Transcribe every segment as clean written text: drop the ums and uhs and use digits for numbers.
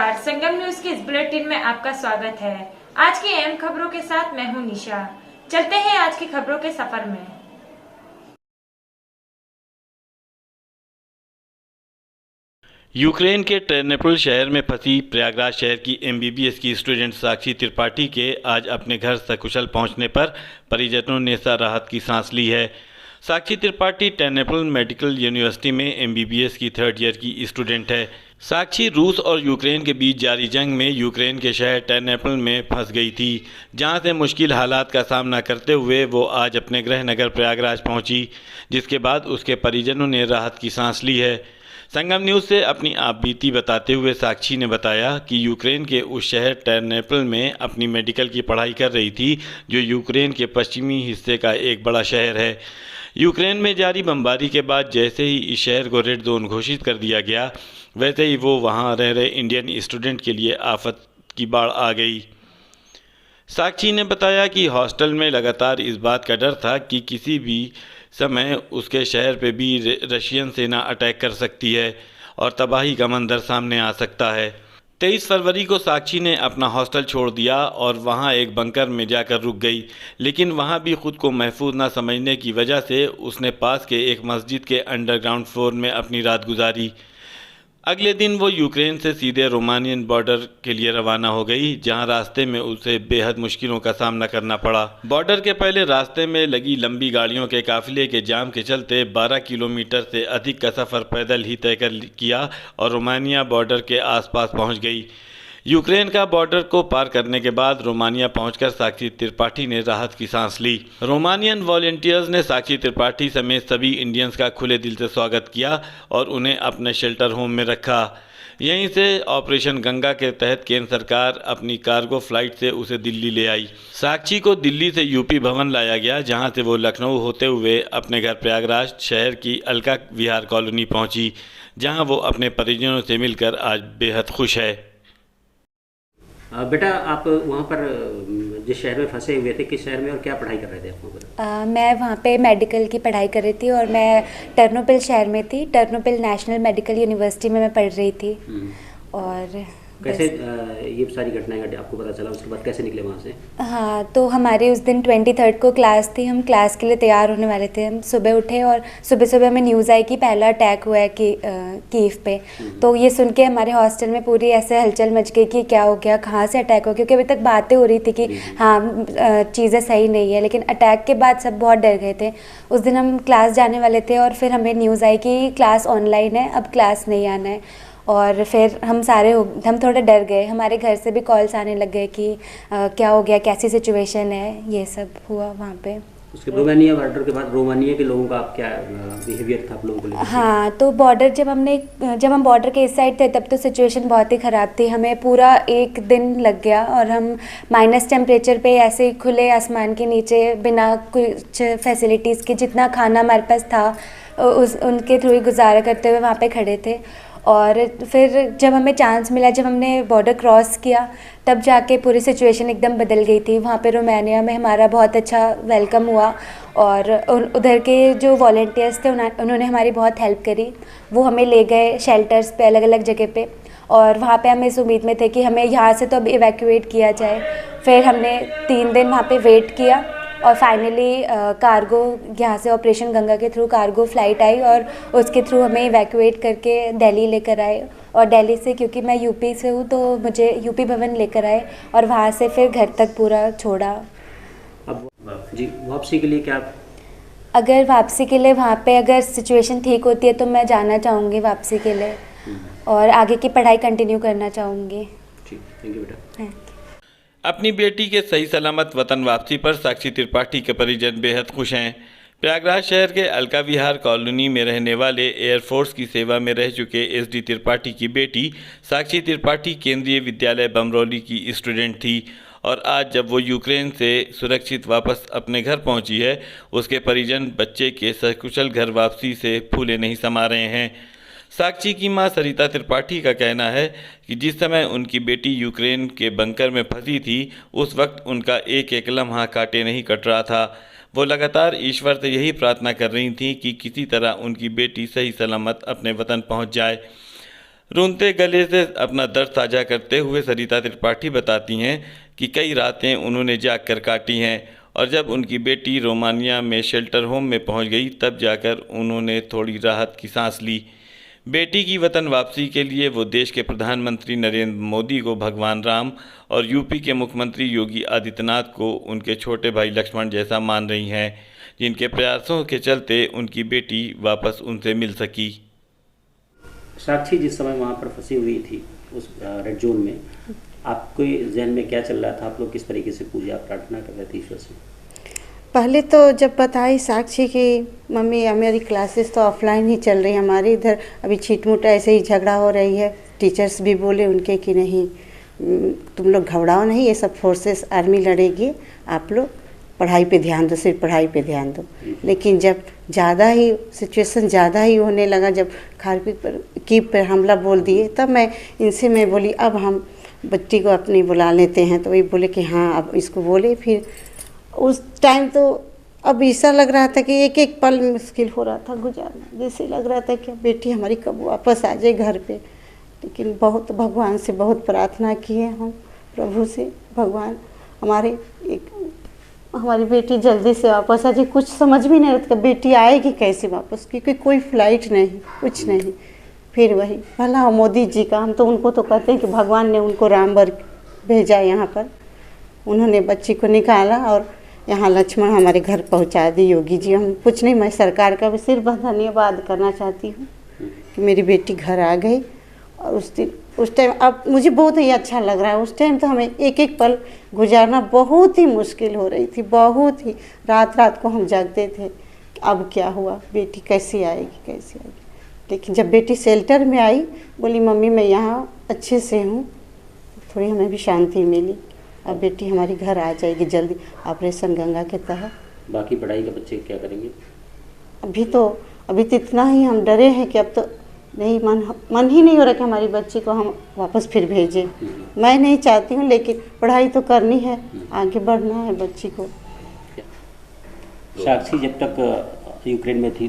नमस्कार, संगम न्यूज के इस बुलेटिन में आपका स्वागत है। आज की अहम खबरों के साथ मैं हूं निशा। चलते हैं आज की खबरों के सफर में। यूक्रेन के टेर्नोपिल शहर में फंसी प्रयागराज शहर की एमबीबीएस की स्टूडेंट साक्षी त्रिपाठी के आज अपने घर सकुशल पहुंचने पर परिजनों ने राहत की सांस ली है। साक्षी त्रिपाठी टेर्नोपिल मेडिकल यूनिवर्सिटी में एमबीबीएस की 3rd ईयर की स्टूडेंट है। साक्षी रूस और यूक्रेन के बीच जारी जंग में यूक्रेन के शहर टेर्नोपिल में फंस गई थी, जहां से मुश्किल हालात का सामना करते हुए वो आज अपने गृह नगर प्रयागराज पहुंची, जिसके बाद उसके परिजनों ने राहत की सांस ली है। संगम न्यूज़ से अपनी आपबीती बताते हुए साक्षी ने बताया कि यूक्रेन के उस शहर टेर्नोपिल में अपनी मेडिकल की पढ़ाई कर रही थी, जो यूक्रेन के पश्चिमी हिस्से का एक बड़ा शहर है। यूक्रेन में जारी बमबारी के बाद जैसे ही इस शहर को रेड जोन घोषित कर दिया गया, वैसे ही वो वहां रह रहे इंडियन स्टूडेंट के लिए आफत की बाढ़ आ गई। साक्षी ने बताया कि हॉस्टल में लगातार इस बात का डर था कि किसी भी समय उसके शहर पे भी रशियन सेना अटैक कर सकती है और तबाही का मंजर सामने आ सकता है। 23 फरवरी को साक्षी ने अपना हॉस्टल छोड़ दिया और वहां एक बंकर में जाकर रुक गई, लेकिन वहां भी खुद को महफूज न समझने की वजह से उसने पास के एक मस्जिद के अंडरग्राउंड फ्लोर में अपनी रात गुजारी। अगले दिन वो यूक्रेन से सीधे रोमानियन बॉर्डर के लिए रवाना हो गई, जहां रास्ते में उसे बेहद मुश्किलों का सामना करना पड़ा। बॉर्डर के पहले रास्ते में लगी लंबी गाड़ियों के काफिले के जाम के चलते 12 किलोमीटर से अधिक का सफ़र पैदल ही तय कर किया और रोमानिया बॉर्डर के आसपास पहुंच गई। यूक्रेन का बॉर्डर को पार करने के बाद रोमानिया पहुंचकर साक्षी त्रिपाठी ने राहत की सांस ली। रोमानियन वॉलंटियर्स ने साक्षी त्रिपाठी समेत सभी इंडियंस का खुले दिल से स्वागत किया और उन्हें अपने शेल्टर होम में रखा। यहीं से ऑपरेशन गंगा के तहत केंद्र सरकार अपनी कार्गो फ्लाइट से उसे दिल्ली ले आई। साक्षी को दिल्ली से यूपी भवन लाया गया, जहां से वो लखनऊ होते हुए अपने घर प्रयागराज शहर की अलका विहार कॉलोनी पहुंची, जहां वो अपने परिजनों से मिलकर आज बेहद खुश है। बेटा, आप वहाँ पर जिस शहर में फंसे हुए थे, किस शहर में और क्या पढ़ाई कर रहे थे आप वहाँ पर? मैं वहाँ पे मेडिकल की पढ़ाई कर रही थी और मैं टर्नोपिल शहर में थी। टर्नोपिल नेशनल मेडिकल यूनिवर्सिटी में मैं पढ़ रही थी। और कैसे ये सारी घटनाएं आपको पता चला, उसके बाद कैसे निकले वहाँ से? हाँ, तो हमारे उस दिन 23 को क्लास थी। हम क्लास के लिए तैयार होने वाले थे। हम सुबह उठे और सुबह सुबह हमें न्यूज़ आई कि पहला अटैक हुआ है कि कीव पे। तो ये सुन के हमारे हॉस्टल में पूरी ऐसे हलचल मच गई कि क्या हो गया, कहाँ से अटैक हो गया, क्योंकि अभी तक बातें हो रही थी कि हाँ चीज़ें सही नहीं है, लेकिन अटैक के बाद सब बहुत डर गए थे। उस दिन हम क्लास जाने वाले थे और फिर हमें न्यूज़ आई कि क्लास ऑनलाइन है, अब क्लास नहीं आना है। और फिर हम थोड़ा डर गए। हमारे घर से भी कॉल्स आने लग गए कि क्या हो गया, कैसी सिचुएशन है, ये सब हुआ वहाँ पे। उसके रोमानिया बॉर्डर के बाद रोमानिया के लोगों का क्या बिहेवियर था आप लोगों को लेकर? हाँ, तो बॉर्डर जब हम बॉर्डर के इस साइड थे तब तो सिचुएशन बहुत ही ख़राब थी। हमें पूरा एक दिन लग गया और हम माइनस टेम्परेचर पे ऐसे ही खुले आसमान के नीचे बिना कुछ फैसिलिटीज़ के जितना खाना हमारे पास था उनके थ्रू ही गुजारा करते हुए वहाँ पे खड़े थे। और फिर जब हमें चांस मिला, जब हमने बॉर्डर क्रॉस किया, तब जाके पूरी सिचुएशन एकदम बदल गई थी। वहाँ पे रोमानिया में हमारा बहुत अच्छा वेलकम हुआ और उधर के जो वॉलंटियर्स थे उन्होंने हमारी बहुत हेल्प करी। वो हमें ले गए शेल्टर्स पे, अलग अलग जगह पे, और वहाँ पे हम इस उम्मीद में थे कि हमें यहाँ से तो अब इवैक्यूएट किया जाए। फिर हमने 3 दिन वहाँ पे वेट किया और फाइनली कार्गो यहाँ से ऑपरेशन गंगा के थ्रू कार्गो फ्लाइट आई और उसके थ्रू हमें इवैक्यूएट करके दिल्ली लेकर आए। और दिल्ली से, क्योंकि मैं यूपी से हूँ, तो मुझे यूपी भवन लेकर आए और वहाँ से फिर घर तक पूरा छोड़ा। अब जी वापसी के लिए क्या? अगर वापसी के लिए वहाँ पे अगर सिचुएशन ठीक होती है तो मैं जाना चाहूँगी वापसी के लिए और आगे की पढ़ाई कंटिन्यू करना चाहूँगी। ठीक, थैंक यू बेटा। अपनी बेटी के सही सलामत वतन वापसी पर साक्षी त्रिपाठी के परिजन बेहद खुश हैं। प्रयागराज शहर के अलका विहार कॉलोनी में रहने वाले एयरफोर्स की सेवा में रह चुके एसडी त्रिपाठी की बेटी साक्षी त्रिपाठी केंद्रीय विद्यालय बमरौली की स्टूडेंट थी और आज जब वो यूक्रेन से सुरक्षित वापस अपने घर पहुंची है, उसके परिजन बच्चे के सकुशल घर वापसी से फूले नहीं समा रहे हैं। साक्षी की मां सरिता त्रिपाठी का कहना है कि जिस समय उनकी बेटी यूक्रेन के बंकर में फंसी थी, उस वक्त उनका एक एक लम्हा काटे नहीं कट रहा था। वो लगातार ईश्वर से यही प्रार्थना कर रही थी कि किसी तरह उनकी बेटी सही सलामत अपने वतन पहुंच जाए। रूंधते गले से अपना दर्द साझा करते हुए सरिता त्रिपाठी बताती हैं कि कई रातें उन्होंने जाग कर काटी हैं और जब उनकी बेटी रोमानिया में शेल्टर होम में पहुंच गई तब जाकर उन्होंने थोड़ी राहत की सांस ली। बेटी की वतन वापसी के लिए वो देश के प्रधानमंत्री नरेंद्र मोदी को भगवान राम और यूपी के मुख्यमंत्री योगी आदित्यनाथ को उनके छोटे भाई लक्ष्मण जैसा मान रही हैं, जिनके प्रयासों के चलते उनकी बेटी वापस उनसे मिल सकी। साक्षी जिस समय वहाँ पर फंसी हुई थी उस रेड जोन में, आपको जहन में क्या चल रहा था? आप लोग किस तरीके से पूजा प्रार्थना कर रहे थे ईश्वर से? पहले तो जब बताई साक्षी की मम्मी मेरी क्लासेस तो ऑफलाइन ही चल रही है, हमारी इधर अभी छीट-मोट ऐसे ही झगड़ा हो रही है। टीचर्स भी बोले उनके कि नहीं तुम लोग घबराओ नहीं, ये सब फोर्सेस आर्मी लड़ेगी, आप लोग पढ़ाई पे ध्यान दो, सिर्फ पढ़ाई पे ध्यान दो। लेकिन जब ज़्यादा ही सिचुएशन ज़्यादा ही होने लगा, जब खारपीट पर हमला बोल दिए, तब मैं बोली अब हम बच्ची को अपनी बुला लेते हैं। तो वही बोले कि हाँ अब इसको बोले। फिर उस टाइम तो अब ऐसा लग रहा था कि एक एक पल मुश्किल हो रहा था गुजारना, जैसे लग रहा था कि बेटी हमारी कब वापस आ जाए घर पे। लेकिन बहुत भगवान से बहुत प्रार्थना की है हम, प्रभु से, भगवान हमारी बेटी जल्दी से वापस आ जाए। कुछ समझ भी नहीं आता बेटी आएगी कैसे वापस, क्योंकि कोई फ्लाइट नहीं, कुछ नहीं। फिर वही भला मोदी जी का, हम तो उनको तो कहते हैं कि भगवान ने उनको रामवर भेजा यहाँ पर, उन्होंने बच्ची को निकाला और यहाँ लक्ष्मण हमारे घर पहुँचा दी। योगी जी, हम कुछ नहीं, मैं सरकार का भी सिर्फ धन्यवाद करना चाहती हूँ कि मेरी बेटी घर आ गई। और उस टाइम अब मुझे बहुत ही अच्छा लग रहा है। उस टाइम तो हमें एक एक पल गुजारना बहुत ही मुश्किल हो रही थी, बहुत ही। रात को हम जागते थे कि अब क्या हुआ, बेटी कैसे आएगी। लेकिन जब बेटी शेल्टर में आई, बोली मम्मी मैं यहाँ अच्छे से हूँ, थोड़ी हमें भी शांति मिली। अब बेटी हमारी घर आ जाएगी जल्दी, ऑपरेशन गंगा के तहत। बाकी पढ़ाई के बच्चे क्या करेंगे? अभी तो इतना ही हम डरे हैं कि अब तो नहीं, मन ही नहीं हो रहा कि हमारी बच्ची को हम वापस फिर भेजें। मैं नहीं चाहती हूँ, लेकिन पढ़ाई तो करनी है, आगे बढ़ना है बच्ची को। साक्षी जब तक यूक्रेन में थी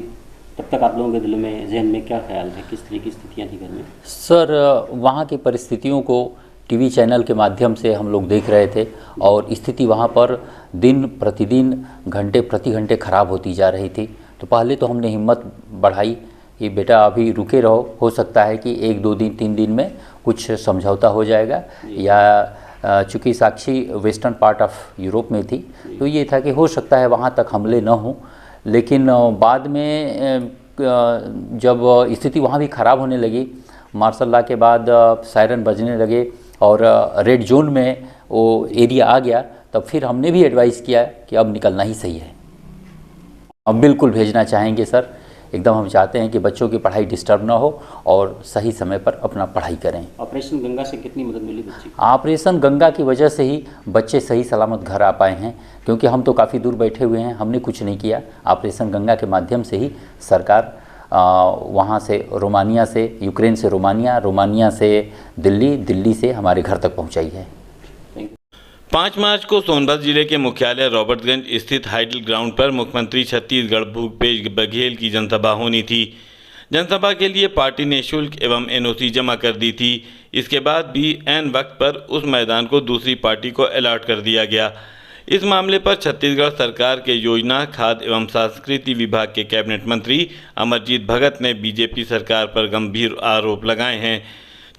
तब तक आप लोगों के दिल में, जहन में क्या ख्याल थे, किस तरह की स्थितियाँ थी घर में? सर, वहाँ की परिस्थितियों को टीवी चैनल के माध्यम से हम लोग देख रहे थे और स्थिति वहाँ पर दिन प्रतिदिन, घंटे प्रति घंटे ख़राब होती जा रही थी। तो पहले तो हमने हिम्मत बढ़ाई कि बेटा अभी रुके रहो, हो सकता है कि 1-2 दिन 3 दिन में कुछ समझौता हो जाएगा। या चूँकि साक्षी वेस्टर्न पार्ट ऑफ यूरोप में थी, तो ये था कि हो सकता है वहाँ तक हमले न हों। लेकिन बाद में जब स्थिति वहाँ भी ख़राब होने लगी, मार्शल लॉ के बाद सायरन बजने लगे और रेड जोन में वो एरिया आ गया, तब फिर हमने भी एडवाइस किया कि अब निकलना ही सही है। अब बिल्कुल भेजना चाहेंगे सर, एकदम हम चाहते हैं कि बच्चों की पढ़ाई डिस्टर्ब ना हो और सही समय पर अपना पढ़ाई करें। ऑपरेशन गंगा से कितनी मदद मिली बच्ची को? ऑपरेशन गंगा की वजह से ही बच्चे सही सलामत घर आ पाए हैं, क्योंकि हम तो काफ़ी दूर बैठे हुए हैं, हमने कुछ नहीं किया। ऑपरेशन गंगा के माध्यम से ही सरकार वहाँ से रोमानिया से, यूक्रेन से रोमानिया, रोमानिया से दिल्ली, दिल्ली से हमारे घर तक पहुँचाई है। 5 मार्च को सोनभद्र जिले के मुख्यालय रॉबर्टगंज स्थित हाइडल ग्राउंड पर मुख्यमंत्री छत्तीसगढ़ भूपेश बघेल की जनसभा होनी थी। जनसभा के लिए पार्टी ने शुल्क एवं एनओसी जमा कर दी थी। इसके बाद भी ऐन वक्त पर उस मैदान को दूसरी पार्टी को अलॉट कर दिया गया। इस मामले पर छत्तीसगढ़ सरकार के योजना, खाद्य एवं संस्कृति विभाग के कैबिनेट मंत्री अमरजीत भगत ने बीजेपी सरकार पर गंभीर आरोप लगाए हैं।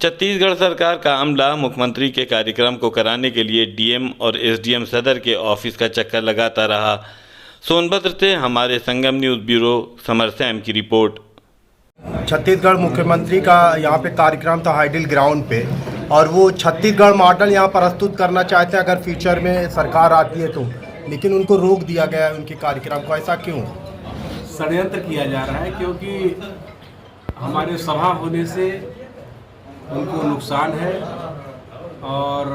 छत्तीसगढ़ सरकार का अमला मुख्यमंत्री के कार्यक्रम को कराने के लिए डीएम और एसडीएम सदर के ऑफिस का चक्कर लगाता रहा। सोनभद्र से हमारे संगम न्यूज़ ब्यूरो समर सैम की रिपोर्ट। छत्तीसगढ़ मुख्यमंत्री का यहाँ पे कार्यक्रम था हाइडल ग्राउंड पे, और वो छत्तीसगढ़ मॉडल यहाँ प्रस्तुत करना चाहते हैं अगर फ्यूचर में सरकार आती है तो, लेकिन उनको रोक दिया गया है उनके कार्यक्रम को। ऐसा क्यों? षड्यंत्र किया जा रहा है, क्योंकि हमारे सभा होने से उनको नुकसान है और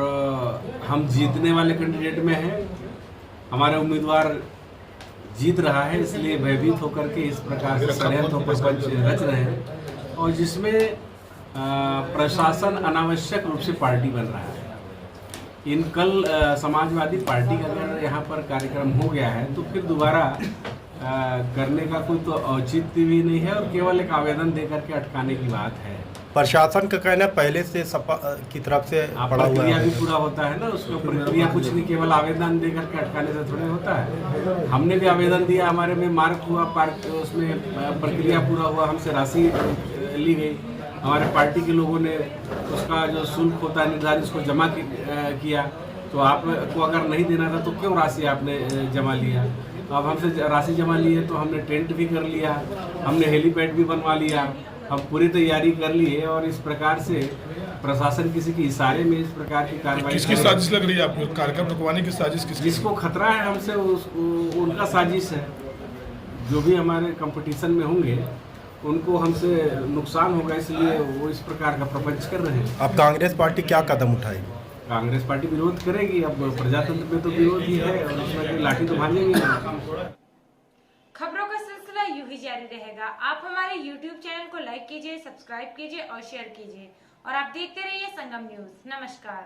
हम जीतने वाले कैंडिडेट में हैं, हमारे उम्मीदवार जीत रहा है, इसलिए भयभीत होकर के इस प्रकार से षड्यंत्र प्रपंच रच रहे हैं और जिसमें प्रशासन अनावश्यक रूप से पार्टी बन रहा है। कल समाजवादी पार्टी का अगर यहाँ पर कार्यक्रम हो गया है तो फिर दोबारा करने का कोई तो औचित्य भी नहीं है और केवल एक आवेदन देकर के अटकाने की बात है। प्रशासन का कहना है पहले से सपा की तरफ से पड़ा हुआ प्रक्रिया भी है। पूरा होता है ना, उसका प्रक्रिया कुछ नहीं, केवल आवेदन देकर के अटकाने से थोड़े होता है। हमने भी आवेदन दिया, हमारे में मार्क हुआ, पार्क उसमें प्रक्रिया पूरा हुआ, हमसे राशि ली गई, हमारे पार्टी के लोगों ने उसका जो शुल्क होता है निर्धारित उसको जमा किया। तो आपको अगर नहीं देना था तो क्यों राशि आपने जमा लिया? अब हमसे राशि जमा ली है तो हमने टेंट भी कर लिया, हमने हेलीपैड भी बनवा लिया, हम पूरी तैयारी कर ली है। और इस प्रकार से प्रशासन किसी के इशारे में इस प्रकार की कार्रवाई किसकी साजिश लग रही है आपको? कार्यक्रम रुकवाने की साजिश किसकी? जिसको खतरा है हमसे उनका साजिश है। जो भी हमारे कंपटीशन में होंगे उनको हमसे नुकसान होगा, इसलिए वो इस प्रकार का प्रपंच कर रहे हैं। अब कांग्रेस पार्टी क्या कदम उठाएगी? कांग्रेस पार्टी विरोध करेगी। अब प्रजातंत्र में तो विरोध ही है और उसमें लाठी तो भागेंगे। खबरों का सिलसिला यूं ही जारी रहेगा। आप हमारे YouTube चैनल को लाइक कीजिए, सब्सक्राइब कीजिए और शेयर कीजिए और आप देखते रहिए संगम न्यूज। नमस्कार।